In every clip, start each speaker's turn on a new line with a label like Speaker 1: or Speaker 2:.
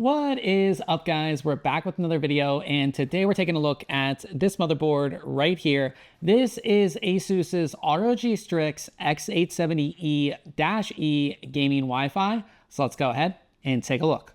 Speaker 1: What is up, guys? We're back with another video, and today we're taking a look at this motherboard right here. This is ASUS's ROG Strix X870E-E gaming Wi-Fi. So let's go ahead and take a look.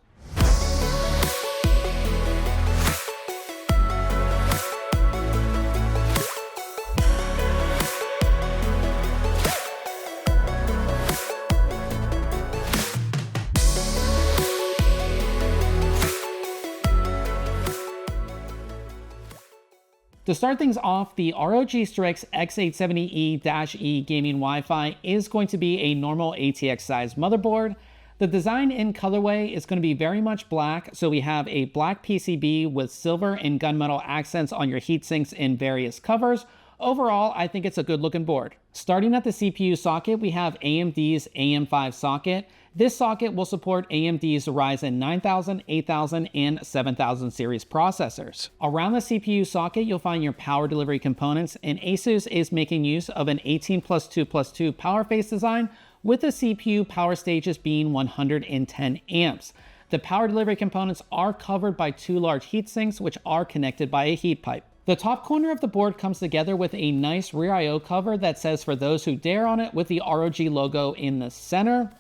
Speaker 1: To start things off, the ROG Strix X870E-E gaming Wi-Fi is going to be a normal ATX size motherboard. The design and colorway is going to be very much black, so we have a black PCB with silver and gunmetal accents on your heat sinks and various covers. Overall, I think it's a good looking board. Starting at the CPU socket, we have AMD's AM5 socket. This socket will support AMD's Ryzen 9000, 8000, and 7000 series processors. Around the CPU socket, you'll find your power delivery components, and ASUS is making use of an 18+2+2 power phase design, with the CPU power stages being 110 amps. The power delivery components are covered by two large heat sinks, which are connected by a heat pipe. The top corner of the board comes together with a nice rear I/O cover that says "For Those Who Dare" on it, with the ROG logo in the center.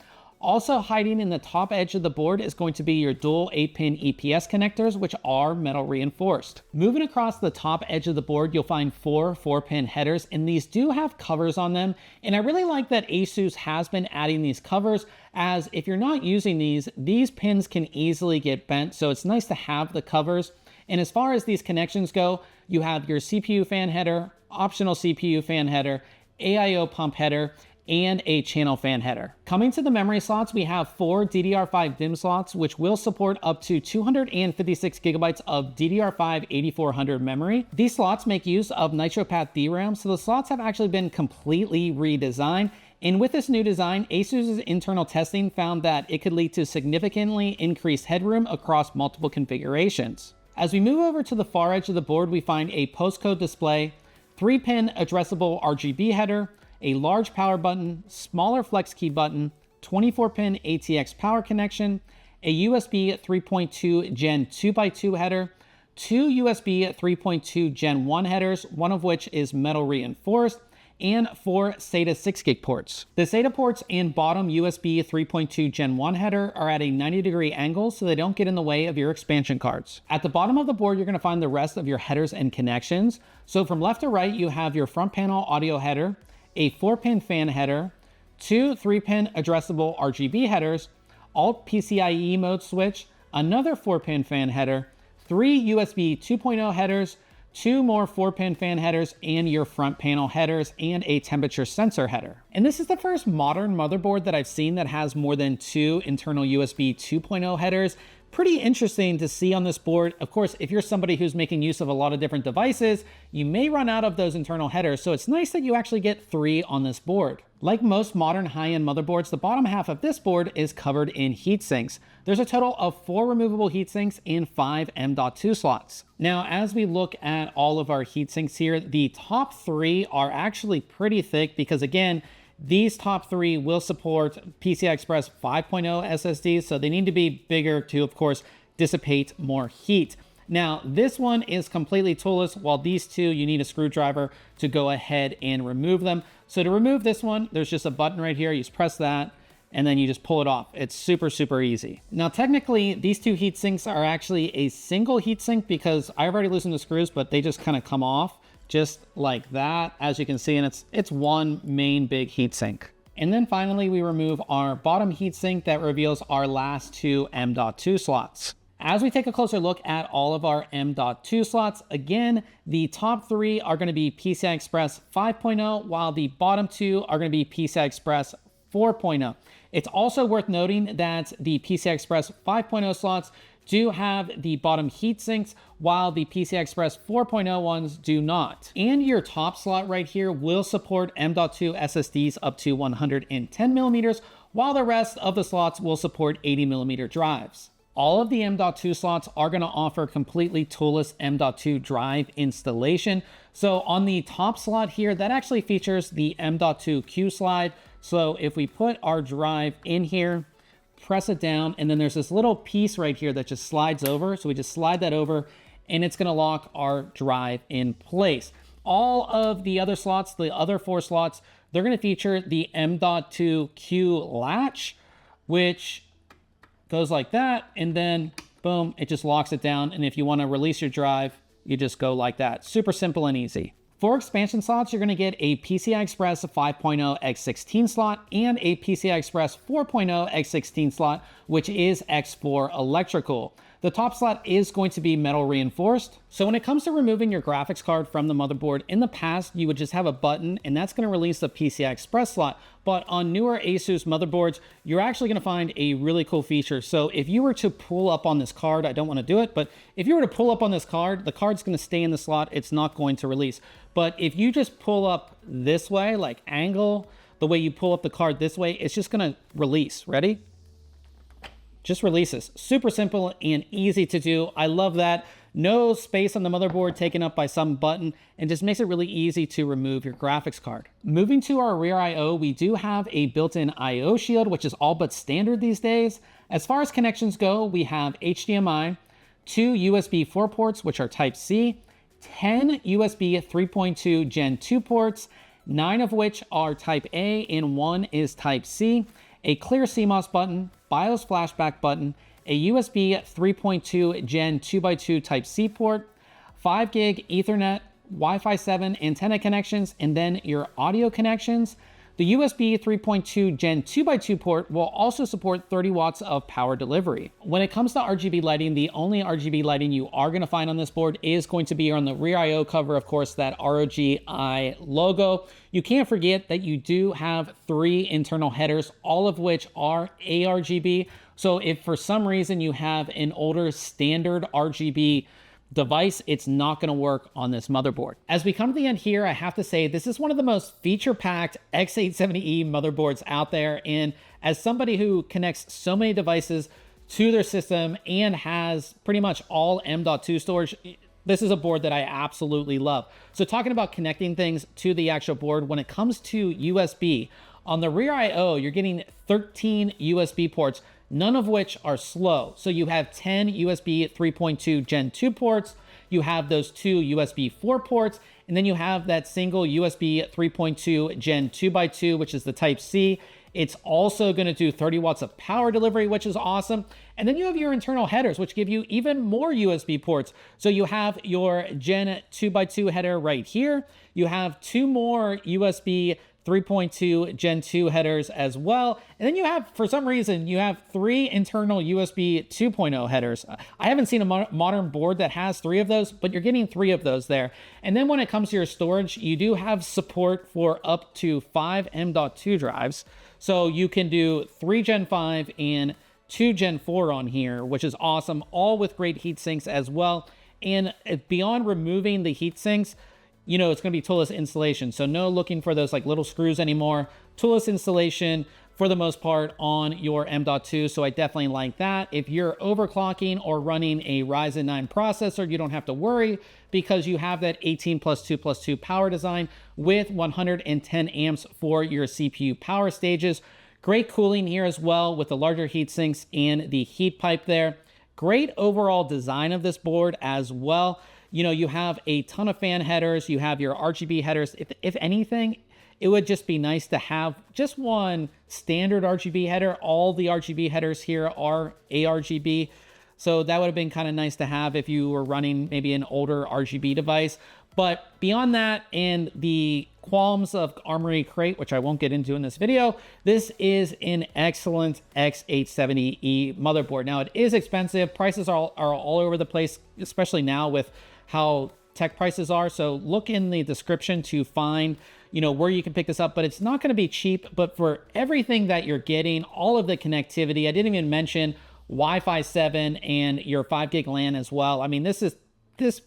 Speaker 1: Also hiding in the top edge of the board is going to be your dual 8-pin EPS connectors, which are metal reinforced. Moving across the top edge of the board, you'll find four 4-pin headers, and these do have covers on them. And I really like that ASUS has been adding these covers, as if you're not using these pins can easily get bent, so it's nice to have the covers. And as far as these connections go, you have your CPU fan header, optional CPU fan header, AIO pump header, and a channel fan header. Coming to the memory slots, we have 4 DDR5 DIMM slots, which will support up to 256 gigabytes of DDR5 8400 memory. These slots make use of NitroPath DRAM, so the slots have actually been completely redesigned. And with this new design, ASUS's internal testing found that it could lead to significantly increased headroom across multiple configurations. As we move over to the far edge of the board, we find a postcode display, 3-pin addressable RGB header, a large power button, smaller flex key button, 24-pin ATX power connection, a USB 3.2 Gen 2x2 header, 2 USB 3.2 Gen 1 headers, one of which is metal reinforced, and 4 SATA 6GB ports. The SATA ports and bottom USB 3.2 Gen 1 header are at a 90-degree angle, so they don't get in the way of your expansion cards. At the bottom of the board, you're going to find the rest of your headers and connections. So from left to right, you have your front panel audio header, a 4-pin fan header, 2 3-pin addressable RGB headers, alt PCIe mode switch, another 4-pin fan header, 3 USB 2.0 headers, 2 more 4-pin fan headers, and your front panel headers, and a temperature sensor header. And this is the first modern motherboard that I've seen that has more than 2 internal USB 2.0 headers. Pretty interesting to see on this board. Of course, if you're somebody who's making use of a lot of different devices, you may run out of those internal headers, so it's nice that you actually get 3 on this board. Like most modern high-end motherboards, the bottom half of this board is covered in heat sinks. There's a total of 4 removable heat sinks and 5 M.2 slots. Now, as we look at all of our heat sinks here, the top 3 are actually pretty thick because, again, these top 3 will support PCI Express 5.0 SSDs, so they need to be bigger to, of course, dissipate more heat. Now, this one is completely toolless, while these 2, you need a screwdriver to go ahead and remove them. So to remove this one, there's just a button right here. You just press that, and then you just pull it off. It's super, super easy. Now, technically, these 2 heat sinks are actually a single heat sink because I've already loosened the screws, but they just kind of come off just like that, as you can see, and it's one main big heatsink. And then finally, we remove our bottom heatsink that reveals our last 2 M.2 slots. As we take a closer look at all of our M.2 slots, again, the top 3 are going to be PCI Express 5.0, while the bottom 2 are going to be PCI Express 4.0. It's also worth noting that the PCI Express 5.0 slots do have the bottom heat sinks, while the PCI Express 4.0 ones do not. And your top slot right here will support M.2 SSDs up to 110 millimeters, while the rest of the slots will support 80 millimeter drives. All of the M.2 slots are going to offer completely toolless M.2 drive installation. So on the top slot here, that actually features the M.2 Q slide. So if we put our drive in here, press it down, and then there's this little piece right here that just slides over. So we just slide that over, and it's gonna lock our drive in place. All of the other slots, the other 4 slots, they're gonna feature the M.2 Q latch, which goes like that, and then boom, it just locks it down. And if you wanna release your drive, you just go like that. Super simple and easy. For expansion slots, you're gonna get a PCI Express 5.0 X16 slot and a PCI Express 4.0 X16 slot, which is X4 electrical. The top slot is going to be metal reinforced. So when it comes to removing your graphics card from the motherboard, in the past, you would just have a button and that's gonna release the PCI Express slot. But on newer ASUS motherboards, you're actually gonna find a really cool feature. So if you were to pull up on this card, I don't wanna do it, but if you were to pull up on this card, the card's gonna stay in the slot, it's not going to release. But if you just pull up this way, like angle, the way you pull up the card this way, it's just gonna release. Ready? Just releases. Super simple and easy to do. I love that. No space on the motherboard taken up by some button, and just makes it really easy to remove your graphics card. Moving to our rear I/O, we do have a built-in I/O shield, which is all but standard these days. As far as connections go, we have HDMI, 2 USB 4 ports, which are Type-C, 10 USB 3.2 Gen 2 ports, 9 of which are Type-A and 1 is Type-C, a clear CMOS button, BIOS flashback button, a USB 3.2 Gen 2x2 Type-C port, 5 gig Ethernet, Wi-Fi 7 antenna connections, and then your audio connections. The USB 3.2 Gen 2x2 port will also support 30 watts of power delivery. When it comes to RGB lighting, the only RGB lighting you are going to find on this board is going to be on the rear I/O cover, of course, that ROG I logo. You can't forget that you do have 3 internal headers, all of which are ARGB. So if for some reason you have an older standard RGB device, it's not going to work on this motherboard. As we come to the end here, I have to say this is one of the most feature-packed X870E motherboards out there, and as somebody who connects so many devices to their system and has pretty much all M.2 storage, this is a board that I absolutely love. So talking about connecting things to the actual board, when it comes to USB, on the rear I/O, you're getting 13 USB ports, none of which are slow. So you have 10 USB 3.2 Gen 2 ports, you have those 2 USB 4 ports, and then you have that single USB 3.2 Gen 2x2, which is the Type-C. It's also gonna do 30 watts of power delivery, which is awesome. And then you have your internal headers, which give you even more USB ports. So you have your Gen 2x2 header right here. You have 2 more USB 3.2 Gen 2 headers as well. And then you have, for some reason, you have 3 internal USB 2.0 headers. I haven't seen a modern board that has 3 of those, but you're getting 3 of those there. And then when it comes to your storage, you do have support for up to 5 M.2 drives. So you can do 3 Gen 5 and 2 Gen 4 on here, which is awesome, all with great heat sinks as well. And beyond removing the heat sinks, you know, it's going to be toolless installation. So no looking for those like little screws anymore. Toolless installation for the most part on your M.2. So I definitely like that. If you're overclocking or running a Ryzen 9 processor, you don't have to worry because you have that 18+2+2 power design with 110 amps for your CPU power stages. Great cooling here as well with the larger heat sinks and the heat pipe there. Great overall design of this board as well. You know, you have a ton of fan headers, you have your RGB headers. If anything, it would just be nice to have just one standard RGB header. All the RGB headers here are ARGB. So that would have been kind of nice to have if you were running maybe an older RGB device. But beyond that and the qualms of Armory Crate, which I won't get into in this video, this is an excellent X870E motherboard. Now it is expensive. Prices are all over the place, especially now with how tech prices are. So look in the description to find, you know, where you can pick this up, but it's not going to be cheap. But for everything that you're getting, all of the connectivity, I didn't even mention Wi-Fi 7 and your 5 gig LAN as well. I mean, this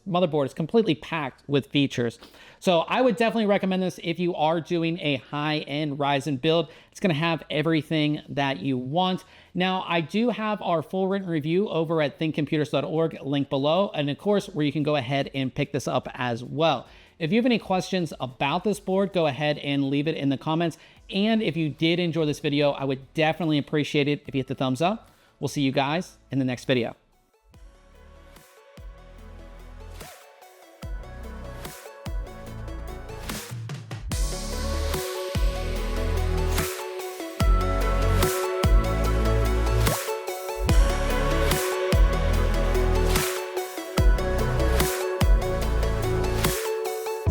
Speaker 1: motherboard is completely packed with features. So I would definitely recommend this if you are doing a high-end Ryzen build. It's going to have everything that you want. Now, I do have our full written review over at thinkcomputers.org, link below, and of course, where you can go ahead and pick this up as well. If you have any questions about this board, go ahead and leave it in the comments. And if you did enjoy this video, I would definitely appreciate it if you hit the thumbs up. We'll see you guys in the next video.